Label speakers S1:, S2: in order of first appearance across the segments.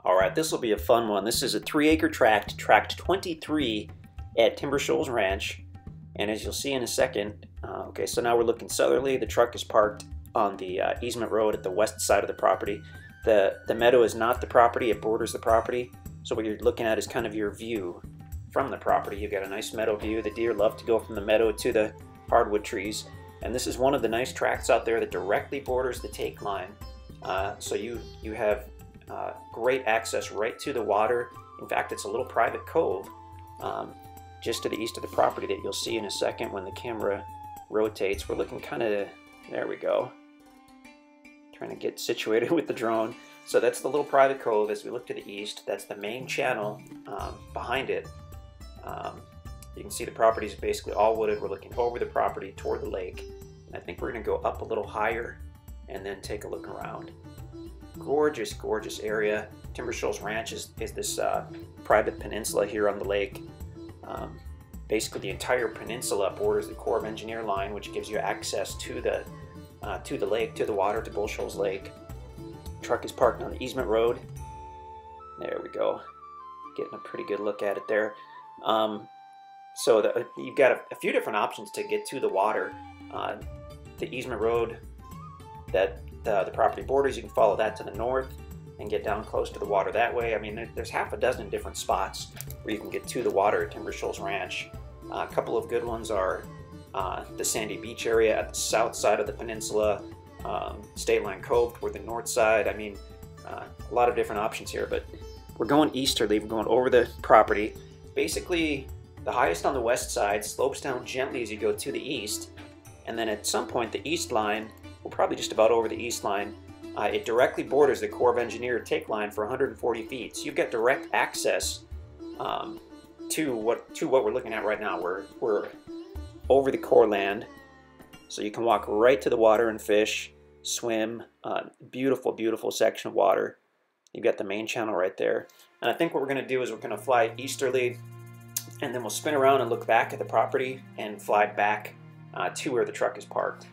S1: All right, this will be a fun one. This is a 3-acre tract, tract 23 at Timber Shoals Ranch. And as you'll see in a second, okay, so now we're looking southerly. The truck is parked on the easement road at the west side of the property. The meadow is not the property, it borders the property. So what you're looking at is kind of your view from the property. You've got a nice meadow view. The deer love to go from the meadow to the hardwood trees. And this is one of the nice tracts out there that directly borders the take line. So you have great access right to the water. In fact, it's a little private cove just to the east of the property that you'll see in a second when the camera rotates. We're looking kind of, there we go. Trying to get situated with the drone. So that's the little private cove as we look to the east. That's the main channel behind it. You can see the property is basically all wooded. We're looking over the property toward the lake. And I think we're going to go up a little higher and then take a look around. Gorgeous, gorgeous area. Timber Shoals Ranch is this private peninsula here on the lake. Basically, the entire peninsula borders the Corps of Engineer line, which gives you access to the lake, to the water, to Bull Shoals Lake. Truck is parked on the easement road. There we go. Getting a pretty good look at it there. So you've got a few different options to get to the water. The easement road that the property borders, you can follow that to the north and get down close to the water that way. I mean, there's half a dozen different spots where you can get to the water at Timber Shoals Ranch. A couple of good ones are the Sandy Beach area at the south side of the peninsula, State Line Cove toward the north side. I mean, a lot of different options here, but we're going easterly. We're going over the property. Basically, the highest on the west side slopes down gently as you go to the east, and then at some point the east line, we're probably just about over the east line, it directly borders the Corps of Engineer take line for 140 feet. So you've got direct access to what we're looking at right now. We're over the Corps land, so you can walk right to the water and fish, swim. Beautiful, beautiful section of water. You've got the main channel right there. And I think what we're going to do is we're going to fly easterly, and then we'll spin around and look back at the property and fly back to where the truck is parked.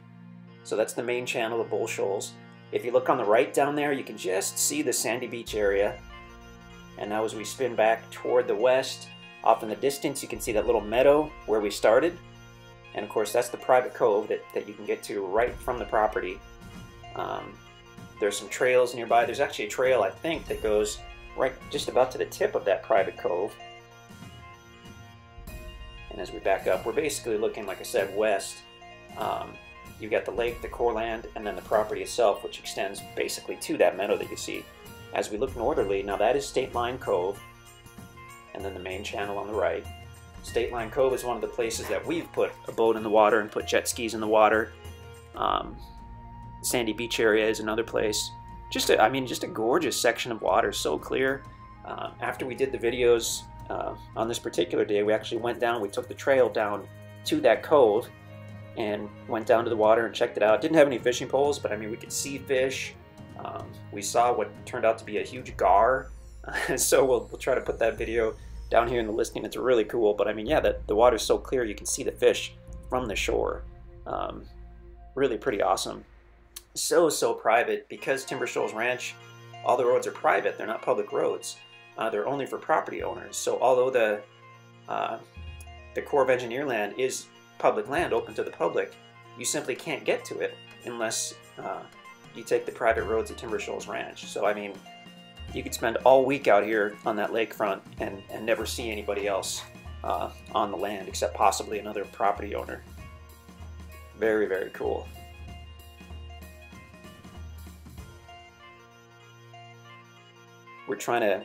S1: So that's the main channel of Bull Shoals. If you look on the right down there, you can just see the Sandy Beach area. And now as we spin back toward the west, off in the distance, you can see that little meadow where we started. And of course, that's the private cove that you can get to right from the property. There's some trails nearby. There's actually a trail, I think, that goes right just about to the tip of that private cove. And as we back up, we're basically looking, like I said, west. You've got the lake, the Corps land, and then the property itself, which extends basically to that meadow that you see. As we look northerly, now that is State Line Cove, and then the main channel on the right. State Line Cove is one of the places that we've put a boat in the water and put jet skis in the water. Sandy Beach area is another place. Just a gorgeous section of water, so clear. After we did the videos on this particular day, we actually went down, we took the trail down to that cove and went down to the water and checked it out. Didn't have any fishing poles, but I mean, we could see fish. We saw what turned out to be a huge gar. So we'll try to put that video down here in the listing. It's really cool, but I mean, yeah, the water's so clear you can see the fish from the shore. Really pretty awesome. So private, because Timber Shoals Ranch, all the roads are private. They're not public roads. They're only for property owners. So although the Corps of Engineer land is public land open to the public, you simply can't get to it unless you take the private roads at Timber Shoals Ranch. So I mean, you could spend all week out here on that lakefront and never see anybody else on the land except possibly another property owner. Very, very cool.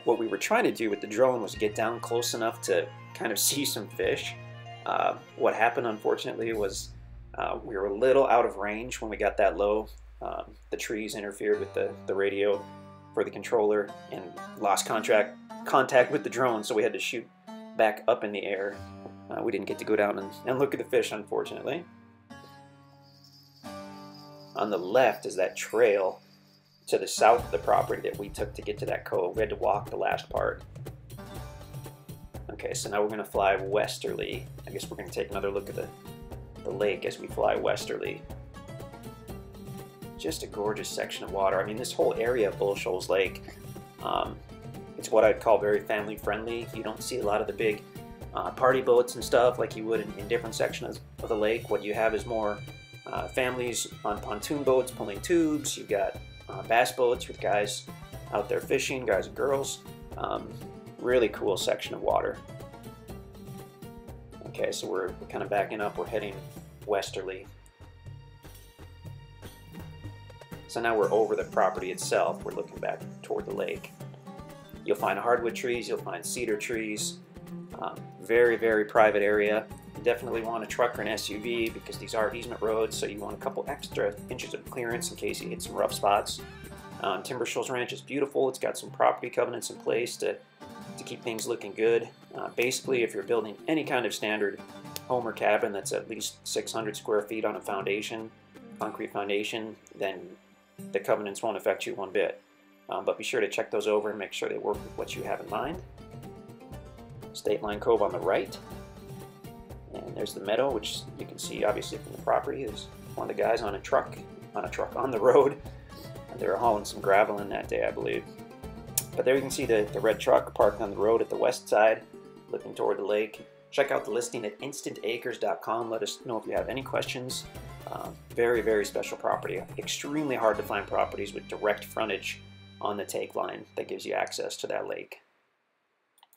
S1: What we were trying to do with the drone was get down close enough to kind of see some fish. What happened, unfortunately, was we were a little out of range when we got that low. The trees interfered with the radio for the controller and lost contact with the drone, so we had to shoot back up in the air. We didn't get to go down and look at the fish, unfortunately. On the left is that trail to the south of the property that we took to get to that cove. We had to walk the last part. Okay, so now we're going to fly westerly. I guess we're going to take another look at the lake as we fly westerly. Just a gorgeous section of water. I mean, this whole area of Bull Shoals Lake, It's what I'd call very family friendly. You don't see a lot of the big party boats and stuff like you would in different sections of the lake. What you have is more families on pontoon boats pulling tubes. You've got bass boats with guys out there fishing, guys and girls. Really cool section of water. Okay, so we're kind of backing up. We're heading westerly. So now we're over the property itself. We're looking back toward the lake. You'll find hardwood trees. You'll find cedar trees. Very, very private area. You definitely want a truck or an SUV because these are easement roads, so you want a couple extra inches of clearance in case you hit some rough spots. Timber Shoals Ranch is beautiful. It's got some property covenants in place to keep things looking good. Basically, if you're building any kind of standard home or cabin that's at least 600 square feet on a foundation, concrete foundation, then the covenants won't affect you one bit. But be sure to check those over and make sure they work with what you have in mind. State Line Cove on the right. And there's the meadow, which you can see obviously from the property. There's one of the guys on a truck on the road. And they were hauling some gravel in that day, I believe. But there you can see the red truck parked on the road at the west side, looking toward the lake. Check out the listing at InstantAcres.com. Let us know if you have any questions. Very, very special property. Extremely hard to find properties with direct frontage on the take line that gives you access to that lake.